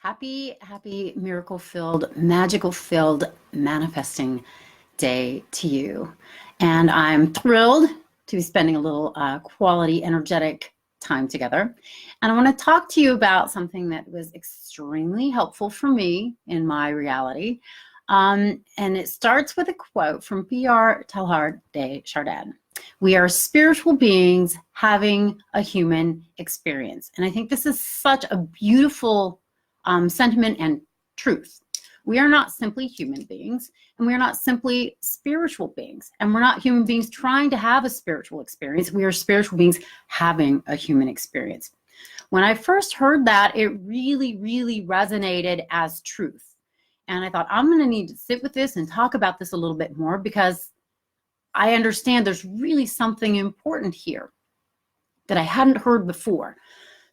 happy, miracle-filled, magical-filled, manifesting day to you. And I'm thrilled to be spending a little quality, energetic time together. And I want to talk to you about something that was extremely helpful for me in my reality. And it starts with a quote from P.R. Teilhard de Chardin. We are spiritual beings having a human experience. And I think this is such a beautiful sentiment and truth. We are not simply human beings, and we are not simply spiritual beings, and we're not human beings trying to have a spiritual experience. We are spiritual beings having a human experience. When I first heard that, it really, really resonated as truth. And I thought, I'm going to need to sit with this and talk about this a little bit more, because I understand there's really something important here that I hadn't heard before.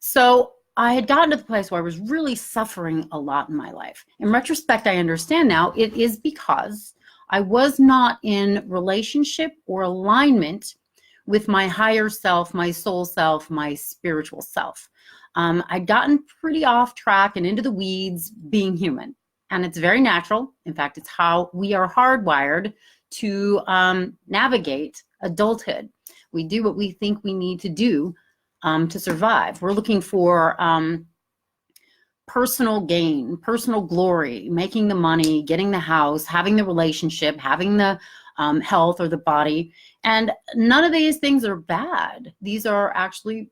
So I had gotten to the place where I was really suffering a lot in my life. In retrospect, I understand now it is because I was not in relationship or alignment with my higher self, my soul self, my spiritual self. I'd gotten pretty off track and into the weeds being human. And it's very natural. In fact, it's how we are hardwired to navigate adulthood. We do what we think we need to do to survive. We're looking for personal gain, personal glory, making the money, getting the house, having the relationship, having the health or the body. And none of these things are bad. These are actually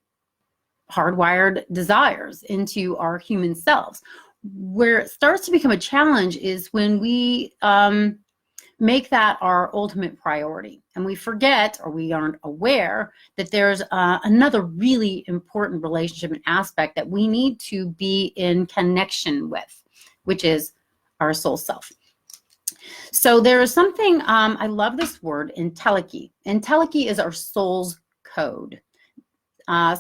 hardwired desires into our human selves. Where it starts to become a challenge is when we make that our ultimate priority, and we forget, or we aren't aware, that there's another really important relationship and aspect that we need to be in connection with, which is our soul self. So there is something, I love this word, entelechy. Entelechy is our soul's code.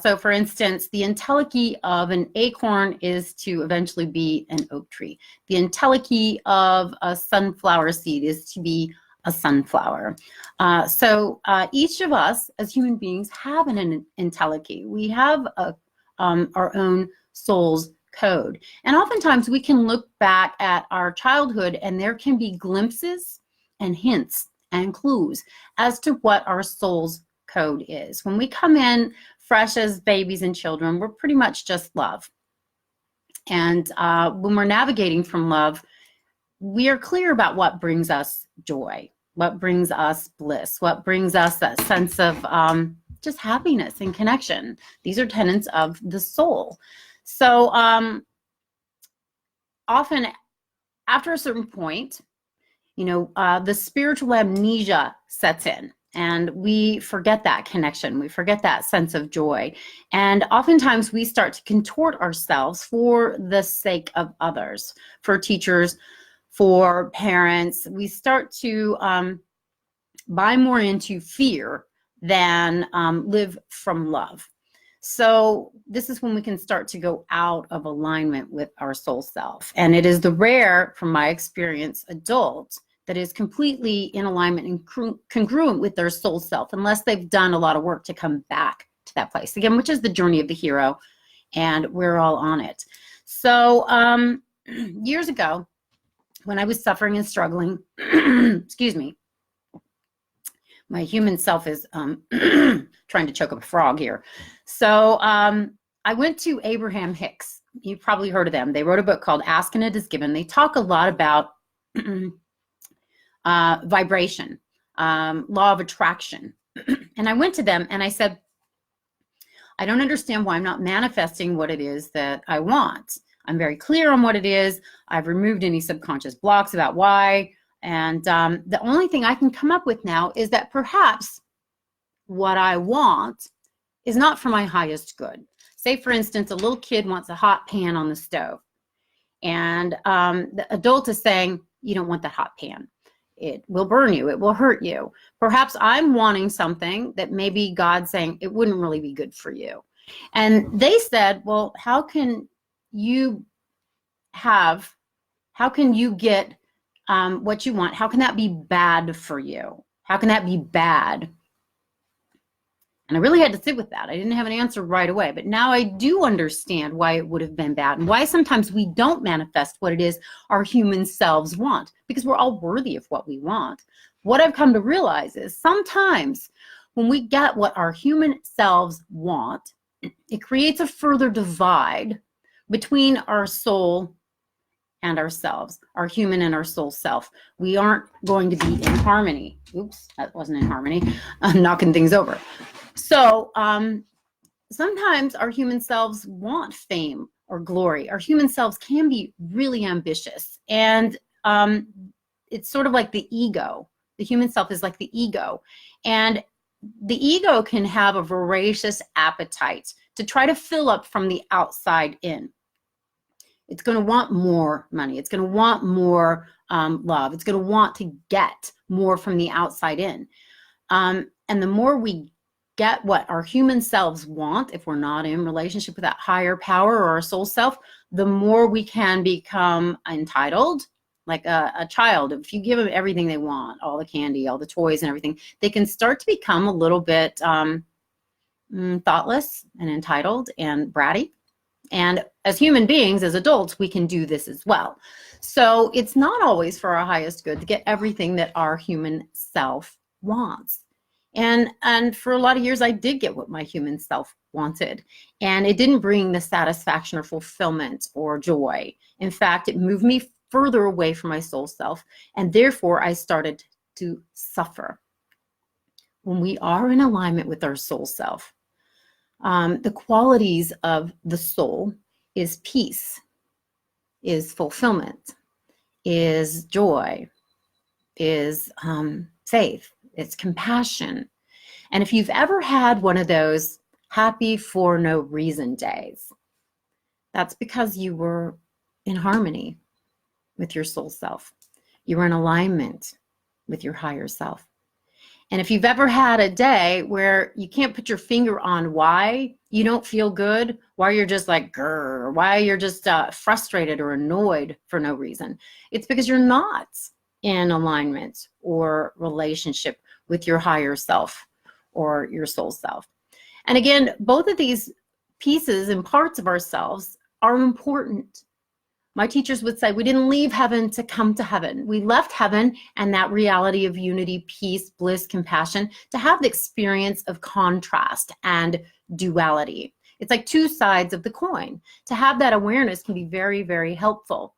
So for instance, the entelechy of an acorn is to eventually be an oak tree. The entelechy of a sunflower seed is to be a sunflower. So each of us as human beings have an entelechy. We have our own soul's code. And oftentimes we can look back at our childhood and there can be glimpses and hints and clues as to what our soul's code is. When we come in fresh as babies and children, we're pretty much just love. And when we're navigating from love, we are clear about what brings us joy, what brings us bliss, what brings us that sense of just happiness and connection. These are tenets of the soul. So often after a certain point, the spiritual amnesia sets in. And we forget that connection. We forget that sense of joy. And oftentimes we start to contort ourselves for the sake of others, for teachers, for parents. We start to buy more into fear than live from love. So this is when we can start to go out of alignment with our soul self. And it is the rare, from my experience, adult that is completely in alignment and congruent with their soul self, unless they've done a lot of work to come back to that place again, which is the journey of the hero, and we're all on it. So years ago, when I was suffering and struggling, excuse me, my human self is trying to choke up a frog here. So I went to Abraham Hicks. You've probably heard of them. They wrote a book called Ask and It Is Given. They talk a lot about vibration, law of attraction. And I went to them and I said, I don't understand why I'm not manifesting what it is that I want. I'm very clear on what it is. I've removed any subconscious blocks about why. And the only thing I can come up with now is that perhaps what I want is not for my highest good. Say, for instance, a little kid wants a hot pan on the stove. And the adult is saying, you don't want that hot pan. It will burn you. It will hurt you. Perhaps I'm wanting something that maybe God's saying it wouldn't really be good for you. And they said, well, how can you get what you want? How can that be bad for you? How can that be bad? And I really had to sit with that. I didn't have an answer right away, but now I do understand why it would have been bad and why sometimes we don't manifest what it is our human selves want, because we're all worthy of what we want. What I've come to realize is sometimes when we get what our human selves want, it creates a further divide between our soul and ourselves, our human and our soul self. We aren't going to be in harmony. Oops, that wasn't in harmony. I'm knocking things over. So sometimes our human selves want fame or glory. Our human selves can be really ambitious. And it's sort of like the ego. The human self is like the ego. And the ego can have a voracious appetite to try to fill up from the outside in. It's going to want more money. It's going to want more love. It's going to want to get more from the outside in. And the more we get what our human selves want, if we're not in relationship with that higher power or our soul self, the more we can become entitled, like a child. If you give them everything they want, all the candy, all the toys and everything, they can start to become a little bit thoughtless and entitled and bratty. And as human beings, as adults, we can do this as well. So it's not always for our highest good to get everything that our human self wants. And for a lot of years, I did get what my human self wanted. And it didn't bring the satisfaction or fulfillment or joy. In fact, it moved me further away from my soul self. And therefore, I started to suffer. When we are in alignment with our soul self, the qualities of the soul is peace, is fulfillment, is joy, is faith, it's compassion. And if you've ever had one of those happy for no reason days, that's because you were in harmony with your soul self. You were in alignment with your higher self. And if you've ever had a day where you can't put your finger on why you don't feel good, why you're just like, grr, why you're just frustrated or annoyed for no reason, it's because you're not in alignment or relationship with your higher self or your soul self. And again, both of these pieces and parts of ourselves are important. My teachers would say, we didn't leave heaven to come to heaven. We left heaven and that reality of unity, peace, bliss, compassion to have the experience of contrast and duality. It's like two sides of the coin. To have that awareness can be very, very helpful.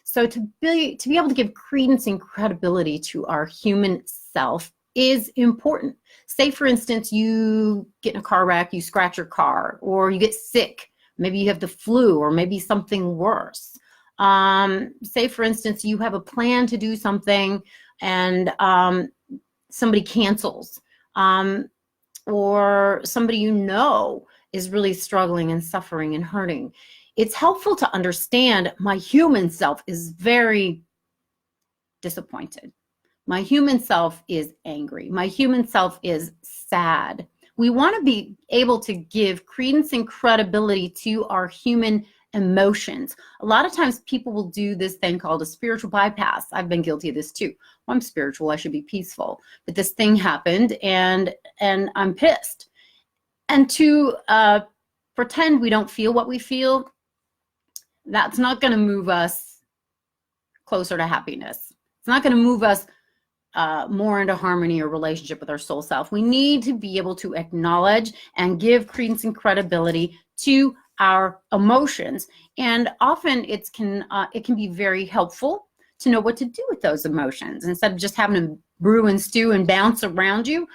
So to be able to give credence and credibility to our human self is important. Say, for instance, you get in a car wreck, you scratch your car, or you get sick. Maybe you have the flu or maybe something worse. Say, for instance, you have a plan to do something and somebody cancels, or somebody you know is really struggling and suffering and hurting. It's helpful to understand my human self is very disappointed. My human self is angry. My human self is sad. We want to be able to give credence and credibility to our human emotions. A lot of times people will do this thing called a spiritual bypass. I've been guilty of this too. Well, I'm spiritual, I should be peaceful. But this thing happened and I'm pissed. And to pretend we don't feel what we feel, that's not going to move us closer to happiness. It's not going to move us more into harmony or relationship with our soul self. We need to be able to acknowledge and give credence and credibility to our emotions. And often it can be very helpful to know what to do with those emotions. Instead of just having them brew and stew and bounce around you,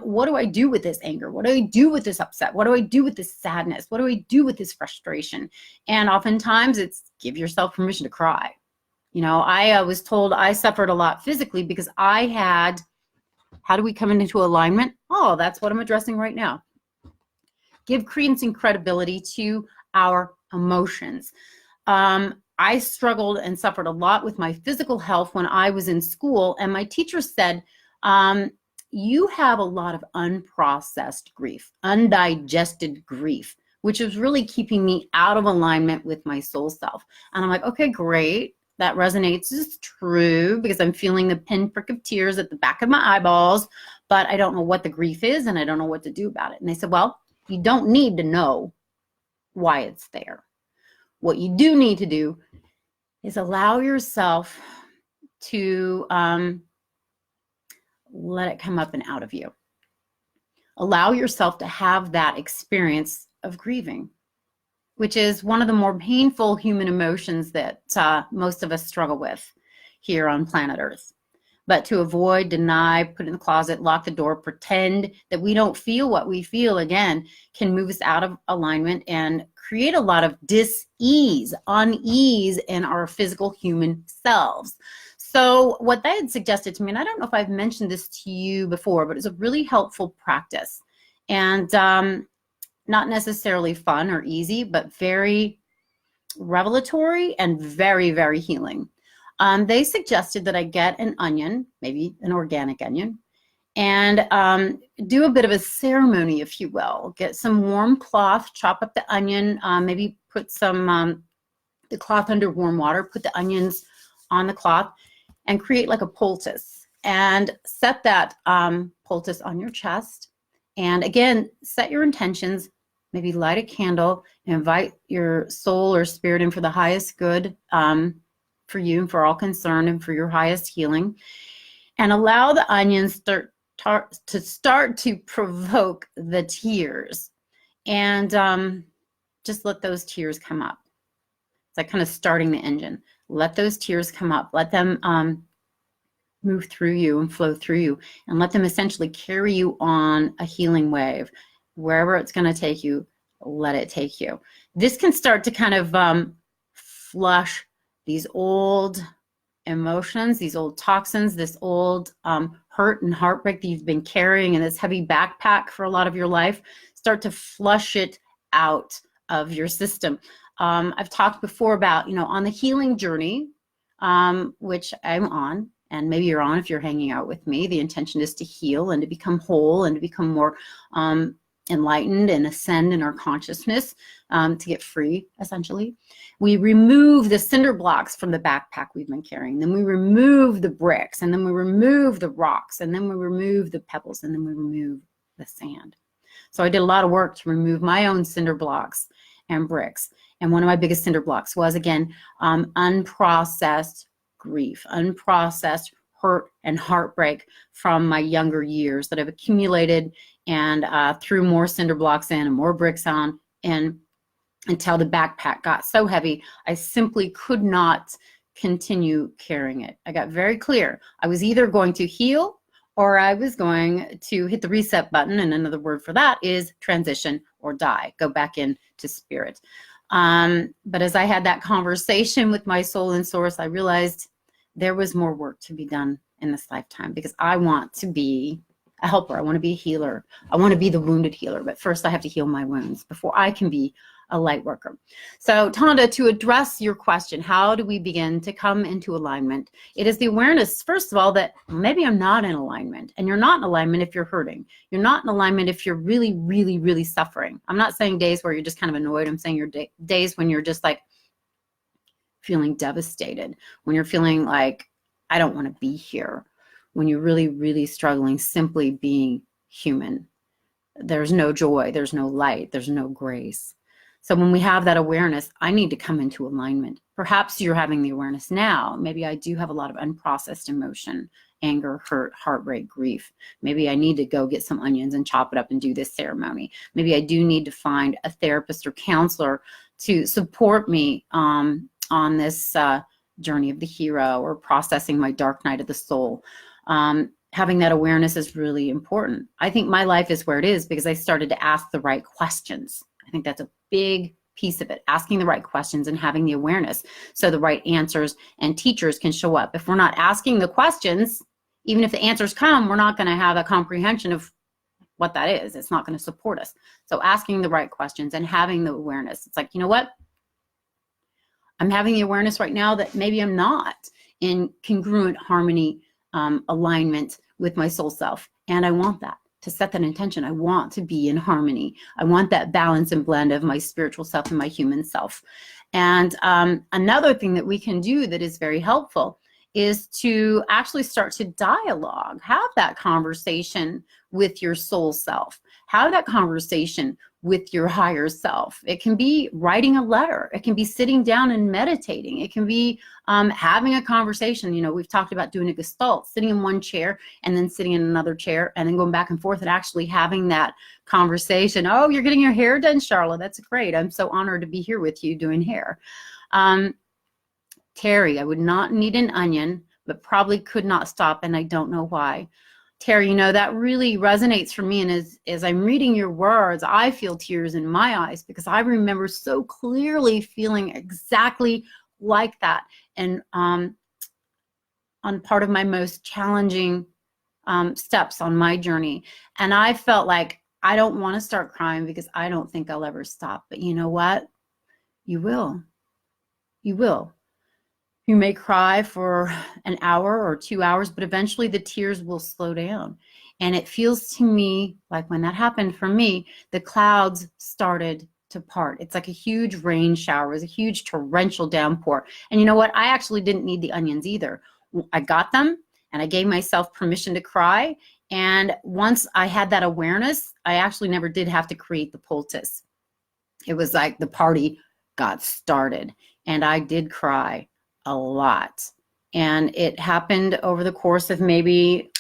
what do I do with this anger? What do I do with this upset? What do I do with this sadness? What do I do with this frustration? And oftentimes it's give yourself permission to cry. You know, I was told I suffered a lot physically because I had, how do we come into alignment? Oh, that's what I'm addressing right now. Give credence and credibility to our emotions. I struggled and suffered a lot with my physical health when I was in school, and my teacher said, you have a lot of unprocessed grief, undigested grief, which is really keeping me out of alignment with my soul self. And I'm like, okay, great. That resonates. It's true because I'm feeling the pinprick of tears at the back of my eyeballs, but I don't know what the grief is and I don't know what to do about it. And they said, well, you don't need to know why it's there. What you do need to do is allow yourself to let it come up and out of you. Allow yourself to have that experience of grieving, which is one of the more painful human emotions that most of us struggle with here on planet Earth. But to avoid, deny, put in the closet, lock the door, pretend that we don't feel what we feel, again, can move us out of alignment and create a lot of dis-ease, unease in our physical human selves. So what they had suggested to me, and I don't know if I've mentioned this to you before, but it's a really helpful practice. And not necessarily fun or easy, but very revelatory and very, very healing. They suggested that I get an onion, maybe an organic onion, and do a bit of a ceremony, if you will. Get some warm cloth, chop up the onion, maybe put some the cloth under warm water, put the onions on the cloth, and create like a poultice. And set that poultice on your chest. And again, set your intentions. Maybe light a candle and invite your soul or spirit in for the highest good for you and for all concerned and for your highest healing. And allow the onions to start to provoke the tears. And just let those tears come up. It's like kind of starting the engine. Let those tears come up. Let them move through you and flow through you. And let them essentially carry you on a healing wave. Wherever it's going to take you, let it take you. This can start to kind of flush these old emotions, these old toxins, this old hurt and heartbreak that you've been carrying in this heavy backpack for a lot of your life. Start to flush it out of your system. I've talked before about, on the healing journey, which I'm on, and maybe you're on if you're hanging out with me. The intention is to heal and to become whole and to become more enlightened and ascend in our consciousness, to get free, essentially. We remove the cinder blocks from the backpack we've been carrying. Then we remove the bricks, and then we remove the rocks, and then we remove the pebbles, and then we remove the sand. So I did a lot of work to remove my own cinder blocks and bricks. And one of my biggest cinder blocks was, again, unprocessed grief, unprocessed hurt and heartbreak from my younger years that I've accumulated and threw more cinder blocks in and more bricks on, and until the backpack got so heavy, I simply could not continue carrying it. I got very clear. I was either going to heal or I was going to hit the reset button. And another word for that is transition or die, go back into spirit. But as I had that conversation with my soul and source, I realized there was more work to be done in this lifetime, because I want to be a helper. I want to be a healer. I want to be the wounded healer. But first I have to heal my wounds before I can be a light worker. So Tonda, to address your question, how do we begin to come into alignment? It is the awareness, first of all, that maybe I'm not in alignment. And you're not in alignment if you're hurting. You're not in alignment if you're really, really, really suffering. I'm not saying days where you're just kind of annoyed. I'm saying your days when you're just like feeling devastated, when you're feeling like, I don't want to be here, when you're really, really struggling simply being human. There's no joy, there's no light, there's no grace. So when we have that awareness, I need to come into alignment. Perhaps you're having the awareness now. Maybe I do have a lot of unprocessed emotion, anger, hurt, heartbreak, grief. Maybe I need to go get some onions and chop it up and do this ceremony. Maybe I do need to find a therapist or counselor to support me on this journey of the hero, or processing my dark night of the soul. Having that awareness is really important. I think my life is where it is because I started to ask the right questions. I think that's a big piece of it, asking the right questions and having the awareness so the right answers and teachers can show up. If we're not asking the questions, even if the answers come, we're not going to have a comprehension of what that is. It's not going to support us. So asking the right questions and having the awareness. It's like, you know what? I'm having the awareness right now that maybe I'm not in congruent harmony, alignment with my soul self. And I want that, to set that intention. I want to be in harmony. I want that balance and blend of my spiritual self and my human self. And another thing that we can do that is very helpful is to actually start to dialogue, have that conversation with your soul self, have that conversation with your higher self. It can be writing a letter. It can be sitting down and meditating. It can be having a conversation. You know, we've talked about doing a gestalt, sitting in one chair and then sitting in another chair and then going back and forth and actually having that conversation. Oh, you're getting your hair done, Charlotte. That's great. I'm so honored to be here with you doing hair. Terry, I would not need an onion, but probably could not stop, and I don't know why. Terry, you know, that really resonates for me. And as I'm reading your words, I feel tears in my eyes because I remember so clearly feeling exactly like that. And on part of my most challenging steps on my journey. And I felt like I don't want to start crying because I don't think I'll ever stop. But you know what? You will. You will. You may cry for an hour or 2 hours, but eventually the tears will slow down. And it feels to me like when that happened for me, the clouds started to part. It's like a huge rain shower. It was a huge torrential downpour. And you know what? I actually didn't need the onions either. I got them and I gave myself permission to cry. And once I had that awareness, I actually never did have to create the poultice. It was like the party got started and I did cry a lot. And it happened over the course of maybe,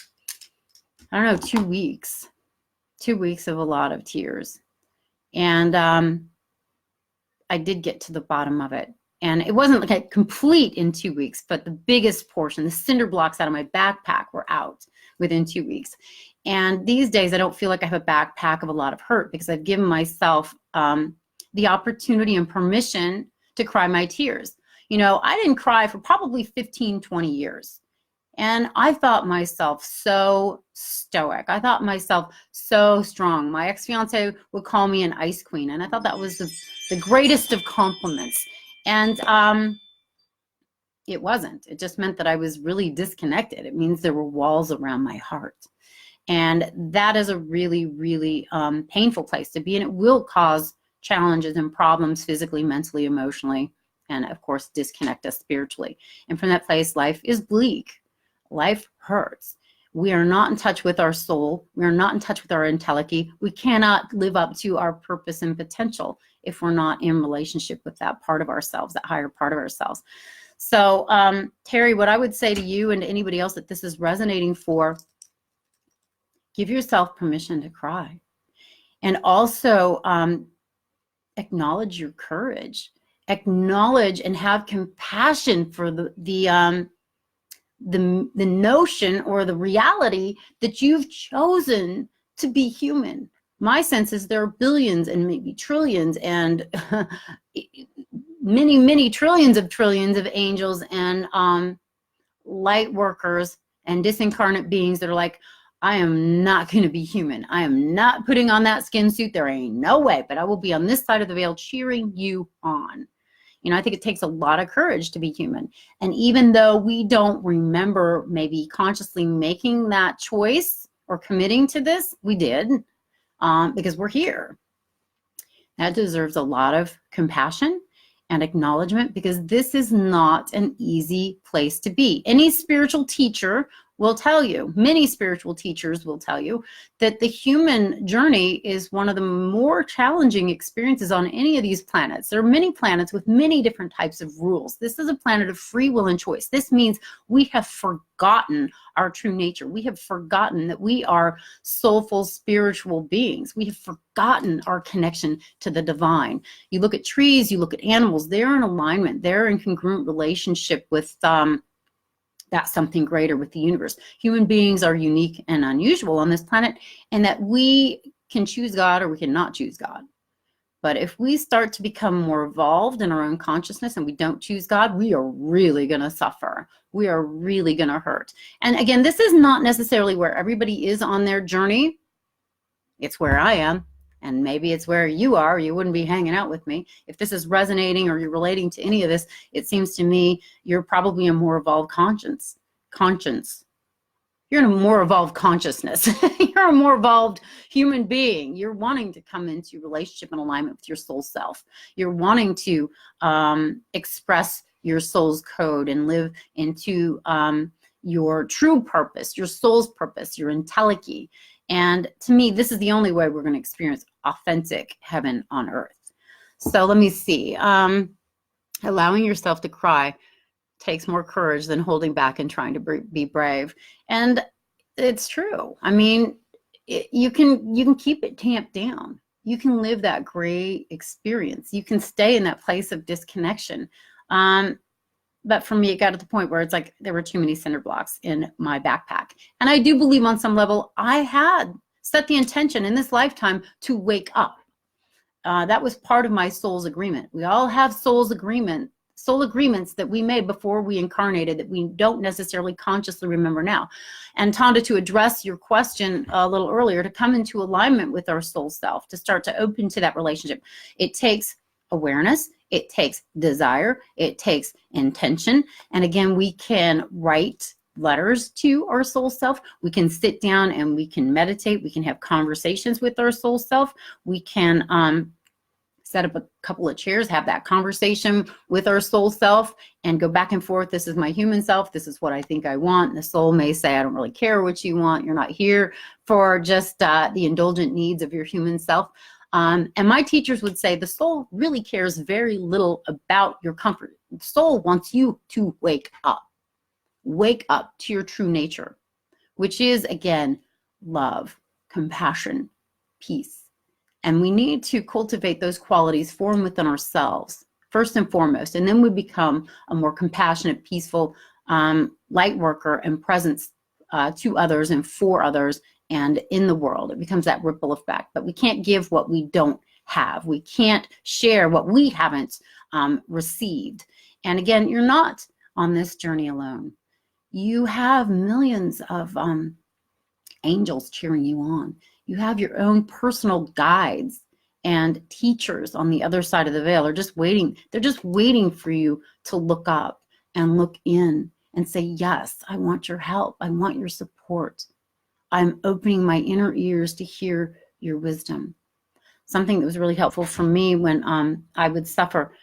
I don't know, 2 weeks. 2 weeks of a lot of tears. And I did get to the bottom of it. And it wasn't like complete in 2 weeks, but the biggest portion, the cinder blocks out of my backpack were out within 2 weeks. And these days, I don't feel like I have a backpack of a lot of hurt because I've given myself the opportunity and permission to cry my tears. You know, I didn't cry for probably 15, 20 years. And I thought myself so stoic. I thought myself so strong. My ex-fiance would call me an ice queen. And I thought that was the greatest of compliments. And it wasn't. It just meant that I was really disconnected. It means there were walls around my heart. And that is a really, really painful place to be. And it will cause challenges and problems physically, mentally, emotionally, and of course, disconnect us spiritually. And from that place, life is bleak. Life hurts. We are not in touch with our soul. We are not in touch with our entelechy. We cannot live up to our purpose and potential if we're not in relationship with that part of ourselves, that higher part of ourselves. So, Terry, what I would say to you and to anybody else that this is resonating for, give yourself permission to cry. And also acknowledge your courage. Acknowledge and have compassion for the notion or the reality that you've chosen to be human. My sense is there are billions and maybe trillions and many, many trillions of angels and light workers and disincarnate beings that are like, I am not going to be human. I am not putting on that skin suit. There ain't no way, but I will be on this side of the veil cheering you on. You know, I think it takes a lot of courage to be human. And even though we don't remember maybe consciously making that choice or committing to this, we did because we're here. That deserves a lot of compassion and acknowledgement because this is not an easy place to be. Any spiritual teacher will tell you, many spiritual teachers will tell you that the human journey is one of the more challenging experiences on any of these planets. There are many planets with many different types of rules. This is a planet of free will and choice. This means we have forgotten our true nature. We have forgotten that we are soulful spiritual beings. We have forgotten our connection to the divine. You look at trees, you look at animals, they're in alignment. They're in congruent relationship with that something greater, with the universe. Human beings are unique and unusual on this planet, and that we can choose God or we cannot choose God. But if we start to become more evolved in our own consciousness and we don't choose God, we are really going to suffer. We are really going to hurt. And again, this is not necessarily where everybody is on their journey. It's where I am. And maybe it's where you are. You wouldn't be hanging out with me. If this is resonating or you're relating to any of this, it seems to me you're probably a more evolved conscience. You're in a more evolved consciousness. You're a more evolved human being. You're wanting to come into relationship and alignment with your soul self. You're wanting to express your soul's code and live into your true purpose, your soul's purpose, your entelechy. And to me, this is the only way we're going to experience authentic heaven on earth. So let me see. Allowing yourself to cry takes more courage than holding back and trying to be brave. And it's true. I mean, you can keep it tamped down. You can live that great experience. You can stay in that place of disconnection. But for me, it got to the point where it's like there were too many cinder blocks in my backpack. And I do believe on some level I had set the intention in this lifetime to wake up. That was part of my soul's agreement. We all have soul agreements that we made before we incarnated that we don't necessarily consciously remember now. And Tonda, to address your question a little earlier, to come into alignment with our soul self, to start to open to that relationship, it takes awareness, it takes desire, it takes intention. And again, we can write letters to our soul self. We can sit down and we can meditate. We can have conversations with our soul self. We can set up a couple of chairs, have that conversation with our soul self and go back and forth. This is my human self. This is what I think I want. And the soul may say, I don't really care what you want. You're not here for just the indulgent needs of your human self. And my teachers would say the soul really cares very little about your comfort. The soul wants you to wake up to your true nature, which is, again, love, compassion, peace. And we need to cultivate those qualities from within ourselves, first and foremost. And then we become a more compassionate, peaceful light worker and presence to others and for others and in the world. It becomes that ripple effect. But we can't give what we don't have. We can't share what we haven't received. And again, you're not on this journey alone. You have millions of angels cheering you on. You have your own personal guides and teachers on the other side of the veil. They're just waiting. They're just waiting for you to look up and look in and say, yes, I want your help. I want your support. I'm opening my inner ears to hear your wisdom. Something that was really helpful for me when I would suffer,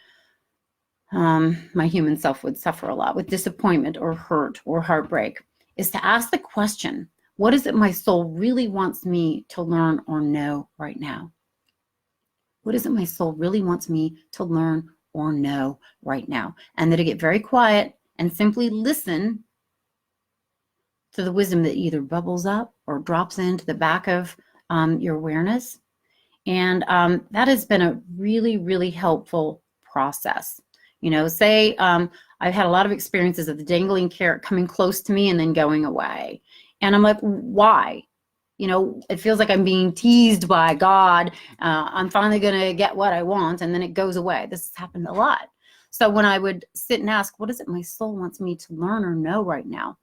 my human self would suffer a lot with disappointment or hurt or heartbreak, is to ask the question, what is it my soul really wants me to learn or know right now? What is it my soul really wants me to learn or know right now? And then to get very quiet and simply listen to the wisdom that either bubbles up or drops into the back of your awareness. And that has been a really, really helpful process. You know, say I've had a lot of experiences of the dangling carrot coming close to me and then going away. And I'm like, why? You know, it feels like I'm being teased by God. I'm finally going to get what I want, and then it goes away. This has happened a lot. So when I would sit and ask, what is it my soul wants me to learn or know right now?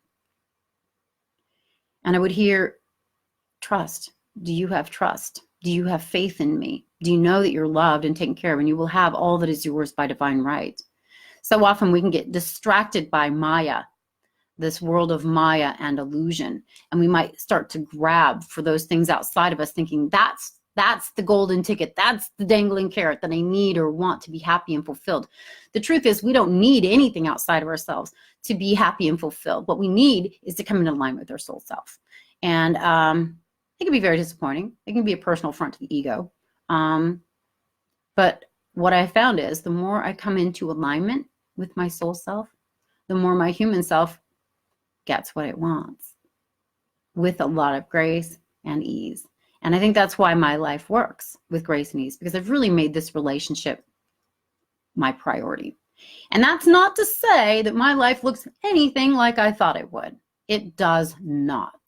And I would hear, trust. Do you have trust? Do you have faith in me? Do you know that you're loved and taken care of, and you will have all that is yours by divine right? So often we can get distracted by Maya, this world of Maya and illusion. And we might start to grab for those things outside of us, thinking that's the golden ticket. That's the dangling carrot that I need or want to be happy and fulfilled. The truth is, we don't need anything outside of ourselves to be happy and fulfilled. What we need is to come in alignment with our soul self. And it can be very disappointing. It can be a personal affront to the ego. But what I found is the more I come into alignment with my soul self, the more my human self gets what it wants with a lot of grace and ease. And I think that's why my life works with grace and ease, because I've really made this relationship my priority. And that's not to say that my life looks anything like I thought it would. It does not.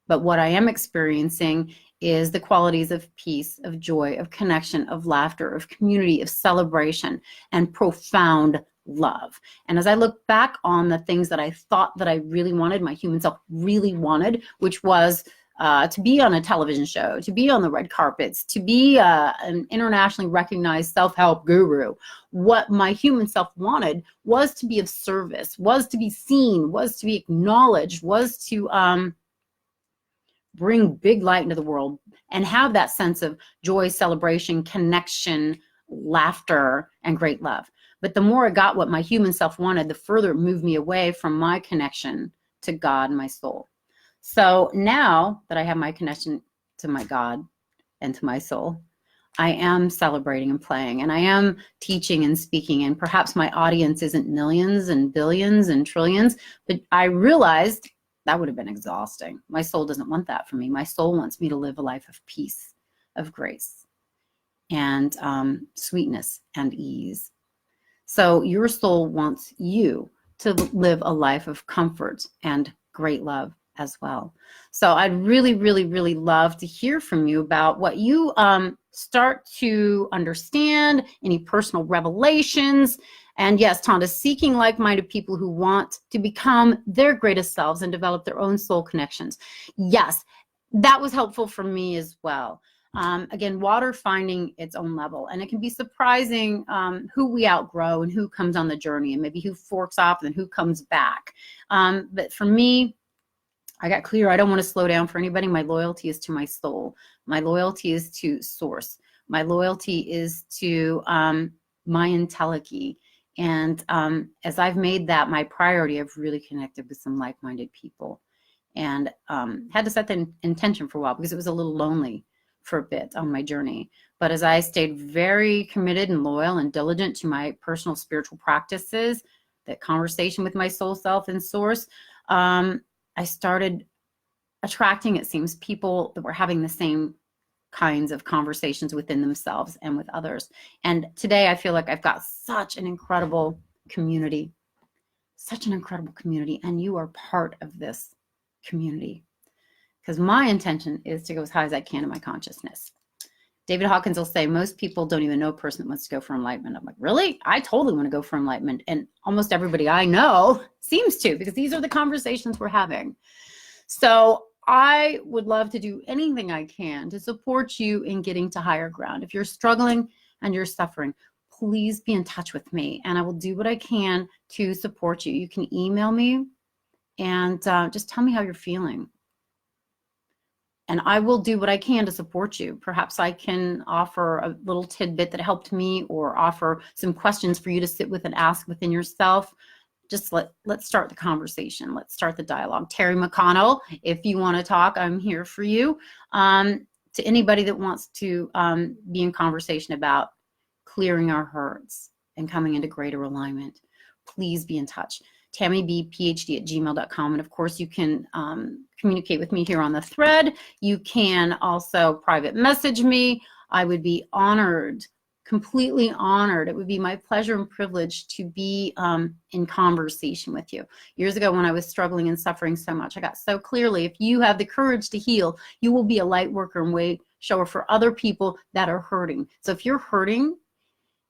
But what I am experiencing is the qualities of peace, of joy, of connection, of laughter, of community, of celebration, and profound love. And as I look back on the things that I thought that I really wanted, my human self really wanted, which was to be on a television show, to be on the red carpets, to be an internationally recognized self-help guru. What my human self wanted was to be of service, was to be seen, was to be acknowledged, was to bring big light into the world and have that sense of joy, celebration, connection, laughter, and great love. But the more I got what my human self wanted, the further it moved me away from my connection to God and my soul. So now that I have my connection to my God and to my soul, I am celebrating and playing, and I am teaching and speaking, and perhaps my audience isn't millions and billions and trillions, but I realized that would have been exhausting. My soul doesn't want that for me. My soul wants me to live a life of peace, of grace, and sweetness and ease. So your soul wants you to live a life of comfort and great love as well. So I'd really, really, really love to hear from you about what you start to understand, any personal revelations. And yes, Tonda, seeking like-minded people who want to become their greatest selves and develop their own soul connections. Yes, that was helpful for me as well. Again, water finding its own level, and it can be surprising who we outgrow and who comes on the journey, and maybe who forks off and who comes back. But for me, I got clear. I don't want to slow down for anybody. My loyalty is to my soul. My loyalty is to source. My loyalty is to my entelechy. And as I've made that my priority, I've really connected with some like-minded people, and had to set the intention for a while because it was a little lonely for a bit on my journey. But as I stayed very committed and loyal and diligent to my personal spiritual practices, that conversation with my soul self and source, I started attracting, it seems, people that were having the same kinds of conversations within themselves and with others. And today I feel like I've got such an incredible community, and you are part of this community, because my intention is to go as high as I can in my consciousness. David Hawkins will say, most people don't even know a person that wants to go for enlightenment. I'm like, really? I totally want to go for enlightenment. And almost everybody I know seems to, because these are the conversations we're having. So I would love to do anything I can to support you in getting to higher ground. If you're struggling and you're suffering, please be in touch with me, and I will do what I can to support you. You can email me and just tell me how you're feeling, and I will do what I can to support you. Perhaps I can offer a little tidbit that helped me, or offer some questions for you to sit with and ask within yourself. Just let's start the conversation. Let's start the dialogue. Terry McConnell, if you want to talk, I'm here for you. To anybody that wants to be in conversation about clearing our hurts and coming into greater alignment, please be in touch. TammyBPhD@gmail.com. And of course, you can communicate with me here on the thread. You can also private message me. I would be honored, completely honored. It would be my pleasure and privilege to be in conversation with you. Years ago, when I was struggling and suffering so much, I got so clearly, if you have the courage to heal, you will be a light worker and way shower for other people that are hurting. So if you're hurting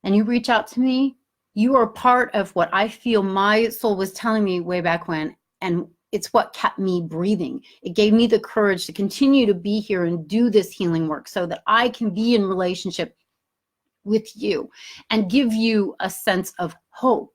and you reach out to me, you are part of what I feel my soul was telling me way back when, and it's what kept me breathing. It gave me the courage to continue to be here and do this healing work so that I can be in relationship with you and give you a sense of hope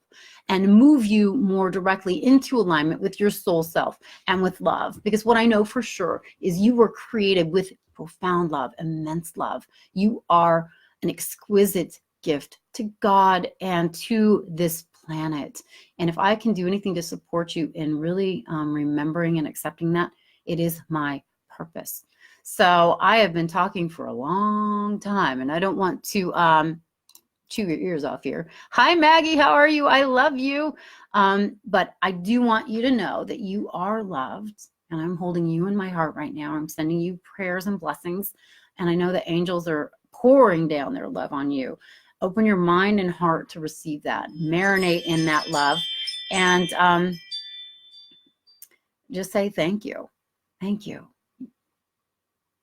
and move you more directly into alignment with your soul self and with love. Because what I know for sure is you were created with profound love, immense love. You are an exquisite gift to God and to this planet. And if I can do anything to support you in really remembering and accepting that, it is my purpose. So I have been talking for a long time, and I don't want to chew your ears off here. Hi, Maggie. How are you? I love you. But I do want you to know that you are loved, and I'm holding you in my heart right now. I'm sending you prayers and blessings, and I know the angels are pouring down their love on you. Open your mind and heart to receive that. Marinate in that love, and just say thank you. Thank you.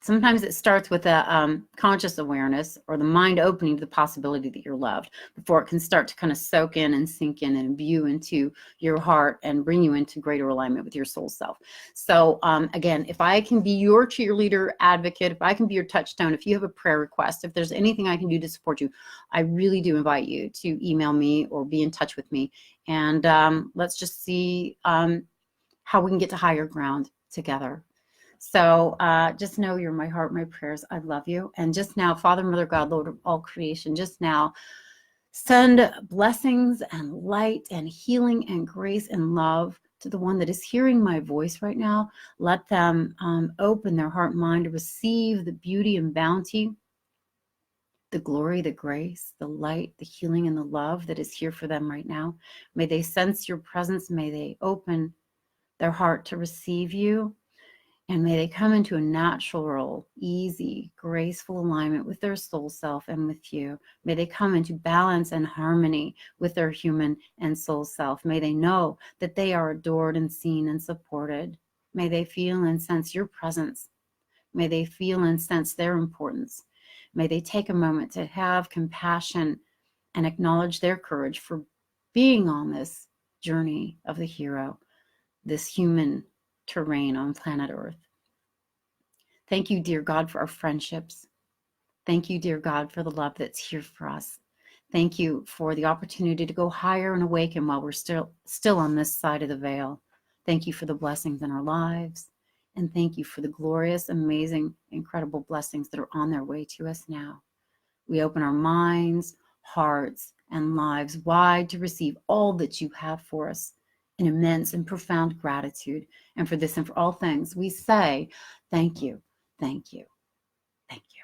Sometimes it starts with a conscious awareness, or the mind opening to the possibility that you're loved, before it can start to kind of soak in and sink in and imbue into your heart and bring you into greater alignment with your soul self. So again, if I can be your cheerleader advocate, if I can be your touchstone, if you have a prayer request, if there's anything I can do to support you, I really do invite you to email me or be in touch with me. And let's just see how we can get to higher ground together. So just know you're my heart, my prayers. I love you. And just now, Father, Mother, God, Lord of all creation, just now, Send blessings and light and healing and grace and love to the one that is hearing my voice right now. Let them open their heart and mind to receive the beauty and bounty, the glory, the grace, the light, the healing, and the love that is here for them right now. May they sense your presence. May they open their heart to receive you. And may they come into a natural, easy, graceful alignment with their soul self and with you. May they come into balance and harmony with their human and soul self. May they know that they are adored and seen and supported. May they feel and sense your presence. May they feel and sense their importance. May they take a moment to have compassion and acknowledge their courage for being on this journey of the hero, this human terrain on planet Earth. Thank you, dear God, for our friendships. Thank you, dear God, for the love that's here for us. Thank you for the opportunity to go higher and awaken while we're still on this side of the veil. Thank you for the blessings in our lives. And thank you for the glorious, amazing, incredible blessings that are on their way to us now. We open our minds, hearts, and lives wide to receive all that you have for us in immense and profound gratitude. And for this and for all things, we say, thank you, thank you, thank you.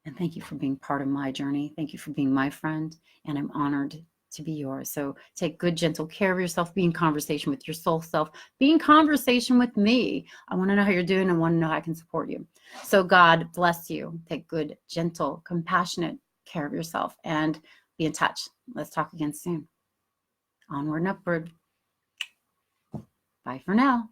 And thank you for being part of my journey. Thank you for being my friend. And I'm honored to be yours. So take good, gentle care of yourself. Be in conversation with your soul self. Be in conversation with me. I want to know how you're doing. I want to know how I can support you. So God bless you. Take good, gentle, compassionate care of yourself and be in touch. Let's talk again soon. Onward and upward. Bye for now.